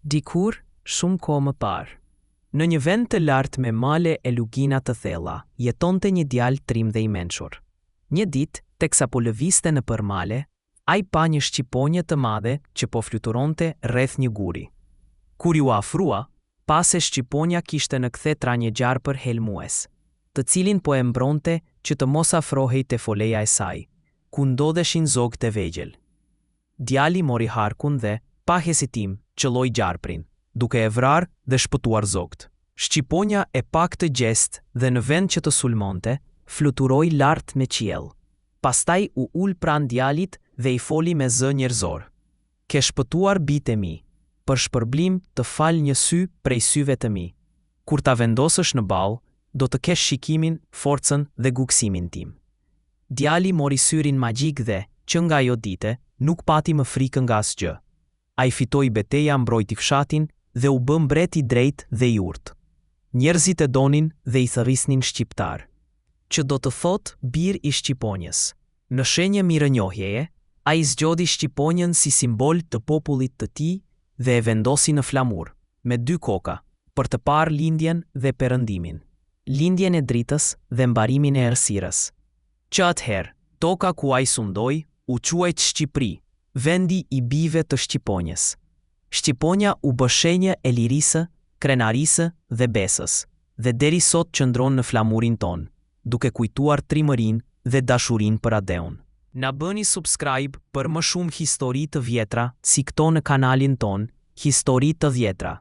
Dikur, shumë kohë më parë, në një vend të lartë me male e lugina të thella, jetonte një djalë trim dhe i mençur. Një ditë, teksa po lëviste nëpër male, ai pa një shqiponjë të madhe që po fluturonte rreth një guri. Kur ju afrua, pa se shqiponja kishte në kthe një gjarë për helmues, të cilin po e mbronte që të mos afrohej te foleja e saj, ku ndodheshin zogët e vegjël. Djali mori harkun dhe, pa hezitim, qëlloi gjarprin, duke e vrarë dhe shpëtuar zogët. Shqiponja e pa këtë gjest dhe në vend që të sulmonte, fluturoi lart me qiell. Pastaj u ul pranë djalit dhe i foli me zë njerëzor. Ke shpëtuar bitë e mi, për shpërblim të fal një sy prej syve të mi. Kur ta vendosësh në ball, do të kesh shikimin, forcën dhe gugësimin tim. Djali mori syrin magjik dhe, që nga ajo dite, nuk pati më frikë nga asgjë. Ai fitoi betejë, mbrojti fshatin dhe u bë mbret i drejtë dhe i urtë. Njerëzit e donin dhe i thërrisnin shqiptar, që do të thotë bir i shqiponjës. Në shenjë mirënjohjeje, ai zgjodhi shqiponjën si simbol të popullit të tij dhe e vendosi në flamur, me 2 koka, për të parë lindjen dhe perëndimin, lindjen e dritës dhe mbarimin e errësirës. Që atëherë, toka ku ai sundoi u quajt Shqipëri, vendi i bijve të shqiponjës. Shqiponja u bë shenjë e lirisë, krenarisë dhe besës, dhe deri sot qëndron në flamurin ton, duke kujtuar trimërinë dhe dashurinë për Adeun. Na bëni subscribe për më shumë histori të vjetra si këto në kanalin ton, Histori të Vjetra.